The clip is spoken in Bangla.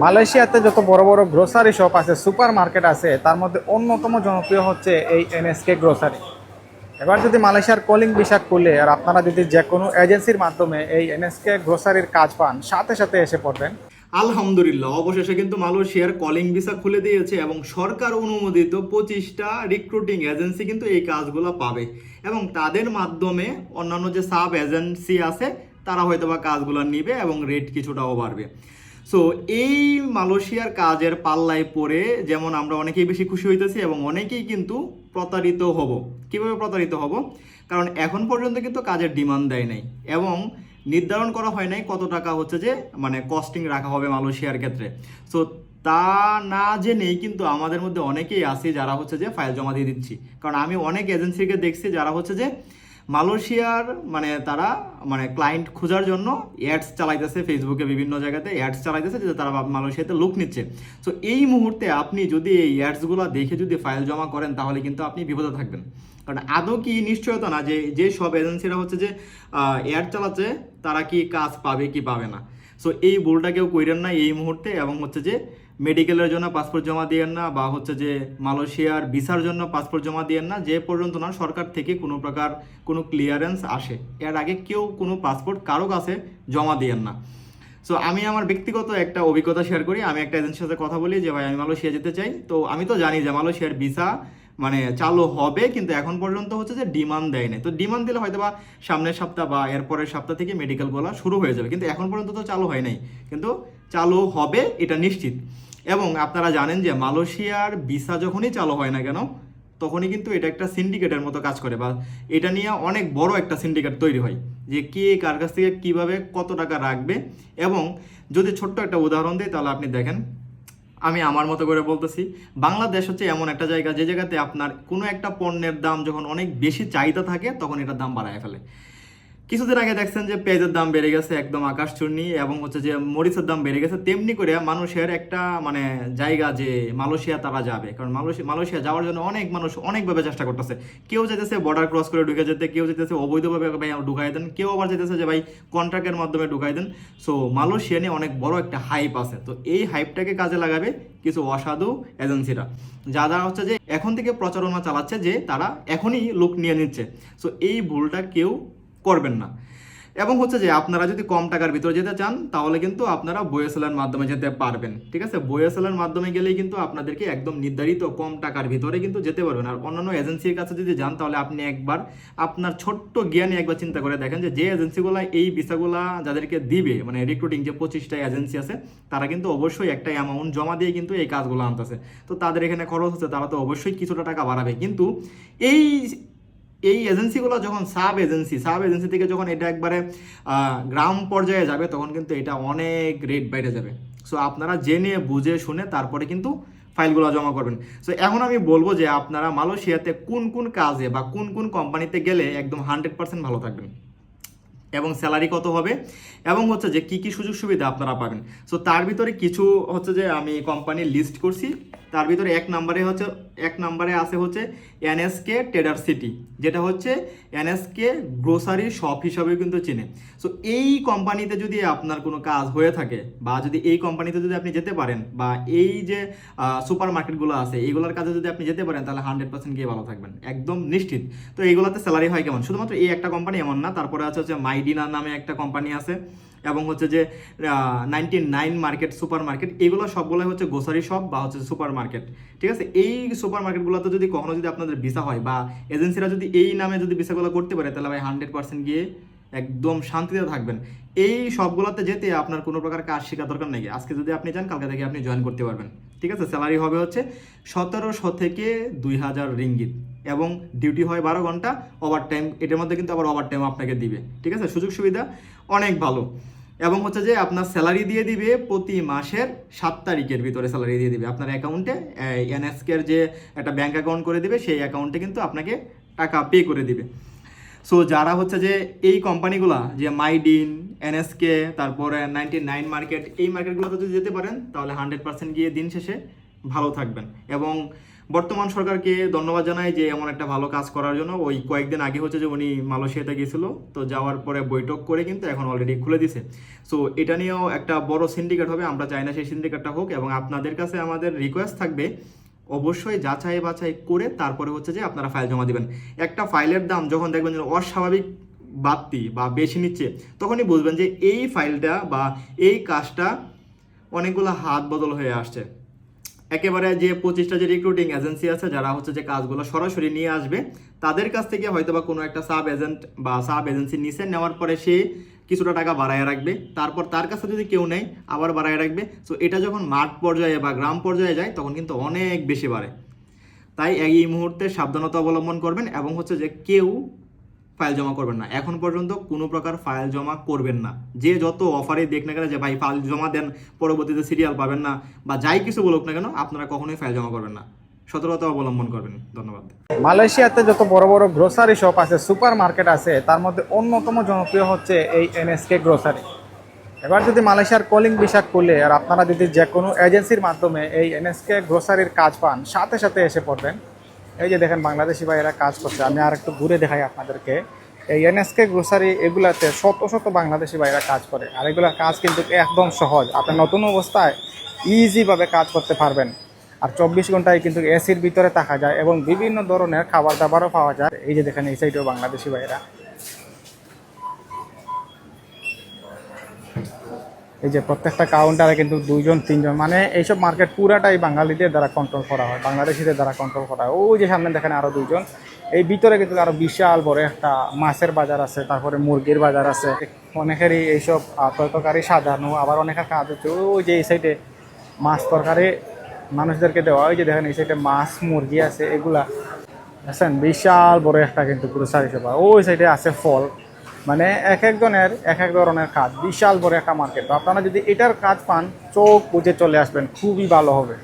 মালয়েশিয়াতে যত বড় বড় গ্রোসারি শপ আছে, সুপার মার্কেট আছে, তার মধ্যে অন্যতম জনপ্রিয় হচ্ছে এই এনএসকে গ্রোসারি। এবার যদি মালয়েশিয়ার কলিং ভিসা খুলে আর আপনারা যদি যে কোনো এজেন্সির মাধ্যমে এই এনএসকে গ্রোসারির কাজ পান, সাথে সাথে এসে পড়বেন। আলহামদুলিল্লাহ, অবশেষে কিন্তু মালয়েশিয়ার কলিং ভিসা খুলে দিয়েছে এবং সরকার অনুমোদিত 25টা রিক্রুটিং এজেন্সি কিন্তু এই কাজগুলো পাবে এবং তাদের মাধ্যমে অন্যান্য যে সাব এজেন্সি আছে তারা হয়তো বা কাজগুলো নিবে এবং রেট কিছুটাও বাড়বে। সো এই মালয়েশিয়ার কাজের পাল্লায় পড়ে যেমন আমরা অনেকেই বেশি খুশি হইতেছি এবং অনেকেই কিন্তু প্রতারিত হব। কিভাবে প্রতারিত হব? কারণ এখন পর্যন্ত কিন্তু কাজের ডিমান্ড দেয় নাই এবং নির্ধারণ করা হয় নাই কত টাকা হচ্ছে যে মানে কস্টিং রাখা হবে মালয়েশিয়ার ক্ষেত্রে। সো তা না জেনেই কিন্তু আমাদের মধ্যে অনেকেই আছে যারা হচ্ছে যে ফাইল জমা দিয়ে দিচ্ছি। কারণ আমি অনেক এজেন্সিকে দেখছি যারা হচ্ছে যে মালয়েশিয়ার মানে তারা মানে ক্লায়েন্ট খোঁজার জন্য অ্যাডস চালাইতেছে, ফেসবুকে বিভিন্ন জায়গাতে অ্যাডস চালাইতেছে যে তারা মালয়েশিয়াতে লোক নিচ্ছে। সো এই মুহূর্তে আপনি যদি এই অ্যাডসগুলো দেখে যদি ফাইল জমা করেন তাহলে কিন্তু আপনি বিপদে থাকবেন। কারণ আদৌ কি নিশ্চয়তা না যে যে সব এজেন্সিরা হচ্ছে যে অ্যাড চালাচ্ছে তারা কি কাজ পাবে কি পাবে না। সো এই ভুলটা কেউ কইরেন না এই মুহূর্তে। এবং হচ্ছে যে মেডিকেলের জন্য পাসপোর্ট জমা দিয়েন না বা হচ্ছে যে মালয়েশিয়ার ভিসার জন্য পাসপোর্ট জমা দিয়েন না যে পর্যন্ত না সরকার থেকে কোনো প্রকার কোনো ক্লিয়ারেন্স আসে। এর আগে কেউ কোনো পাসপোর্ট কারো কাছে জমা দিয়েন না। সো আমি আমার ব্যক্তিগত একটা অভিজ্ঞতা শেয়ার করি। আমি একটা এজেন্সির সাথে কথা বলি যে ভাই আমি মালয়েশিয়া যেতে চাই। তো আমি তো জানি যে মালয়েশিয়ার ভিসা মানে চালু হবে, কিন্তু এখন পর্যন্ত হচ্ছে যে ডিমান্ড দেয় নাই। তো ডিমান্ড দিলে হয়তো বা সামনের সপ্তাহ বা এরপরের সপ্তাহ থেকে মেডিকেলগুলো শুরু হয়ে যাবে, কিন্তু এখন পর্যন্ত তো চালু হয় নাই, কিন্তু চালু হবে এটা নিশ্চিত। এবং আপনারা জানেন যে মালয়েশিয়ার ভিসা যখনই চালু হয় না কেন তখনই কিন্তু এটা একটা সিন্ডিকেটের মতো কাজ করে বা এটা নিয়ে অনেক বড় একটা সিন্ডিকেট তৈরি হয় যে কে কার কাছ থেকে কীভাবে কত টাকা রাখবে। এবং যদি ছোট্ট একটা উদাহরণ দিই তাহলে আপনি দেখেন, আমি আমার মতো করে বলতেছি, বাংলাদেশ হচ্ছে এমন একটা জায়গা যে জায়গাতে আপনার কোনো একটা পণ্যের দাম যখন অনেক বেশি চাহিদা থাকে তখন এটার দাম বাড়ায় ফেলে। কিছুদিন আগে দেখছেন যে পেঁয়াজের দাম বেড়ে গেছে একদম আকাশচুর্নি এবং হচ্ছে যে মরিচের দাম বেড়ে গেছে। তেমনি করে মানুষের একটা মানে জায়গা যে মালয়েশিয়া তারা যাবে, কারণ মালয়েশিয়া যাওয়ার জন্য অনেক মানুষ অনেকভাবে চেষ্টা করতেছে। কেউ যেতেছে বর্ডার ক্রস করে ঢুকে যেতে, কেউ যেতেছে অবৈধভাবে ভাই ঢুকাই দেন, কেউ আবার যেতেছে যে ভাই কন্ট্রাক্টের মাধ্যমে ঢুকাই দেন। সো মালয়েশিয়া নিয়ে অনেক বড় একটা হাইপ আছে। তো এই হাইপটাকে কাজে লাগাবে কিছু অসাধু এজেন্সিরা, যারা হচ্ছে যে এখন থেকে প্রচারণা চালাচ্ছে যে তারা এখনই লোক নিয়ে নিচ্ছে। সো এই ভুলটা কেউ করবেন না। এবং হচ্ছে যে আপনারা যদি কম টাকার ভিতরে যেতে চান তাহলে কিন্তু আপনারা বইএসএলের মাধ্যমে যেতে পারবেন। ঠিক আছে, বইএসএলের মাধ্যমে গেলেই কিন্তু আপনাদেরকে একদম নির্ধারিত কম টাকার ভিতরে কিন্তু যেতে পারবেন। আর অন্যান্য এজেন্সির কাছে যদি যান তাহলে আপনি একবার আপনার ছোট্ট জ্ঞানে একবার চিন্তা করে দেখেন যে যে এজেন্সিগুলো এই ভিসাগুলা যাদেরকে দিবে মানে রিক্রুটিং যে 25টা এজেন্সি আছে তারা কিন্তু অবশ্যই একটা অ্যামাউন্ট জমা দিয়ে কিন্তু এই কাজগুলো আনতেছে। তো তাদের এখানে খরচ হচ্ছে, তারা তো অবশ্যই কিছুটা টাকা বাড়াবে। কিন্তু এই এই এজেন্সিগুলো যখন সাব এজেন্সি থেকে যখন এটা একবারে গ্রাম পর্যায়ে যাবে তখন কিন্তু এটা অনেক রেট বেড়ে যাবে। সো আপনারা জেনে বুঝে শুনে তারপরে কিন্তু ফাইলগুলো জমা করবেন। সো এখন আমি বলবো যে আপনারা মালয়েশিয়াতে কোন কোন কাজে বা কোন কোন কোম্পানিতে গেলে একদম 100% ভালো থাকবেন এবং স্যালারি কত হবে এবং হচ্ছে যে কী কী সুযোগ সুবিধা আপনারা পাবেন। সো তার ভিতরে কিছু হচ্ছে যে আমি কোম্পানির লিস্ট করছি। তার ভিতরে এক নম্বরে আছে হচ্ছে এনএসকে ট্রেডার সিটি, যেটা হচ্ছে এনএসকে গ্রোসারি শপ হিসাবে কিন্তু চিনে। সো এই কোম্পানিতে যদি আপনার কোনো কাজ হয়ে থাকে বা যদি এই কোম্পানিতে যদি আপনি যেতে পারেন বা এই যে সুপার মার্কেটগুলো আছে এইগুলোর কাজে যদি আপনি যেতে পারেন তাহলে 100% গিয়ে ভালো থাকবেন, একদম নিশ্চিত। তো এইগুলোতে স্যালারি হয় কেমন? শুধুমাত্র এই একটা কোম্পানি এমন না, তারপরে হচ্ছে মাইডিনা নামে একটা কোম্পানি আছে এবং হচ্ছে যে 99 মার্কেট সুপার মার্কেট, এগুলো সবগুলো হচ্ছে গ্রোসারি শপ বা হচ্ছে সুপার মার্কেট। ঠিক আছে, এই সুপার মার্কেটগুলোতে যদি কখনো যদি আপনাদের ভিসা হয় বা এজেন্সিরা যদি এই নামে যদি ভিসাগুলো করতে পারে তাহলে ভাই 100% গিয়ে একদম শান্তিতে থাকবেন। এই সবগুলোতে যেতে আপনার কোনো প্রকার কাজ শেখার দরকার নেই। আজকে যদি আপনি চান কালকে থেকে আপনি জয়েন করতে পারবেন। ঠিক আছে, স্যালারি হবে হচ্ছে 1700 থেকে 2000 রিঙ্গিত এবং ডিউটি হয় 12 ঘন্টা, ওভার টাইম এটার মধ্যে কিন্তু আবার ওভার টাইম আপনাকে দিবে। ঠিক আছে, সুযোগ সুবিধা অনেক ভালো। এবং হচ্ছে যে আপনার স্যালারি দিয়ে দিবে প্রতি মাসের 7 তারিখের ভিতরে স্যালারি দিয়ে দিবে আপনার অ্যাকাউন্টে। এনএসকের যে একটা ব্যাঙ্ক অ্যাকাউন্ট করে দিবে সেই অ্যাকাউন্টে কিন্তু আপনাকে টাকা পে করে দিবে। সো যারা হচ্ছে যে এই কোম্পানিগুলা যে মাইডিন, এনএসকে, তারপরে 99 মার্কেট, এই মার্কেটগুলোতে যদি যেতে পারেন তাহলে 100% গিয়ে দিন শেষে ভালো থাকবেন। এবং বর্তমান সরকারকে ধন্যবাদ জানাই যে এমন একটা ভালো কাজ করার জন্য। ওই কয়েকদিন আগে হচ্ছে যে উনি মালয়েশিয়াতে গেছিল, তো যাওয়ার পরে বৈঠক করে কিন্তু এখন অলরেডি খুলে দিছে। সো এটা নিয়েও একটা বড় সিন্ডিকেট হবে, আমরা চাই না সেই সিন্ডিকেটটা হোক। এবং আপনাদের কাছে আমাদের রিকোয়েস্ট থাকবে, অবশ্যই যাচাই বাছাই করে তারপরে হচ্ছে যে আপনারা ফাইল জমা দিবেন। একটা ফাইলের দাম যখন দেখবেন যে অস্বাভাবিক বাড়তি বা বেশি নিচ্ছে, তখনই বুঝবেন যে এই ফাইলটা বা এই কাজটা অনেকগুলো হাত বদল হয়ে আসছে। একেবারে যে 25টা যে রিক্রুটিং এজেন্সি আছে যারা হচ্ছে যে কাজগুলো সরাসরি নিয়ে আসবে, তাদের কাছ থেকে হয়তো বা কোনো একটা সাব এজেন্ট বা সাব এজেন্সি নিচে নেওয়ার পরে সে কিছুটা টাকা বাড়ায় রাখবে, তারপর তার কাছে যদি কেউ নেয় আবার বাড়ায় রাখবে। সো এটা যখন মাঠ পর্যায়ে বা গ্রাম পর্যায়ে যায় তখন কিন্তু অনেক বেশি বাড়ে। তাই এই মুহূর্তে সাবধানতা অবলম্বন করবেন এবং হচ্ছে যে কেউ ফাইল জমা করবেন না। এখন পর্যন্ত কোনো প্রকার ফাইল জমা করবেন না। যে যত অফারে দেখ না কেন যে ভাই ফাইল জমা দেন, পরবর্তীতে সিরিয়াল পাবেন না, বা যাই কিছু বলুক না কেন, আপনারা কখনোই ফাইল জমা করবেন না। সতর্কতা অবলম্বন করবেন। ধন্যবাদ। মালয়েশিয়াতে যত বড় বড় গ্রোসারি শপ আছে, সুপার মার্কেট আছে, তার মধ্যে অন্যতম জনপ্রিয় হচ্ছে এই এনএসকে গ্রোসারি। এবার যদি মালয়েশিয়ার কলিং ভিসা খুলে আর আপনারা যদি যে কোনো এজেন্সির মাধ্যমে এই এনএসকে গ্রোসারির কাজ পান, সাথে সাথে এসে পড়বেন। এই যে দেখেন বাংলাদেশি ভাইয়েরা কাজ করছে, আমি আর একটু ঘুরে দেখাই আপনাদেরকে। এই এনএসকে গ্রোসারি এগুলাতে শত শত বাংলাদেশি ভাইয়েরা কাজ করে, আর এগুলোর কাজ কিন্তু একদম সহজ। আপনি নতুন অবস্থায় ইজিভাবে কাজ করতে পারবেন। আর 24 ঘন্টায় কিন্তু এসির ভিতরে থাকা যায় এবং বিভিন্ন ধরনের খাবার দাবারও পাওয়া যায়। এই যে দেখেন এই সাইডেও বাংলাদেশি ভাইয়েরা, এই যে প্রত্যেকটা কাউন্টারে কিন্তু 2-3 জন, মানে এইসব মার্কেট পুরাটাই বাঙালিদের দ্বারা কন্ট্রোল করা হয়, বাংলাদেশিদের দ্বারা কন্ট্রোল করা হয়। ওই যে সামনে দেখেন আরও 2 জন। এই ভিতরে কিন্তু আরও বিশাল বড় একটা মাছের বাজার আছে, তারপরে মুরগির বাজার আছে। অনেকেরই এইসব তরকারি সাজানো, আবার অনেকের কাজ হচ্ছে ওই যে এই সাইডে মাছ তরকারি মানুষদেরকে দেওয়া। ওই যে দেখেন এই সাইডে মাছ মুরগি আছে, এগুলা দেখছেন বিশাল বড় একটা কিন্তু গ্রোসারি শপ। ওই সাইডে আছে ফল, মানে এক একজনের এক এক ধরনের কাজ, বিশাল বড় একটা মার্কেট। তো আপনারা যদি এটার কাজ পান, চোখ বুঝে চলে আসবেন, খুবই ভালো হবে।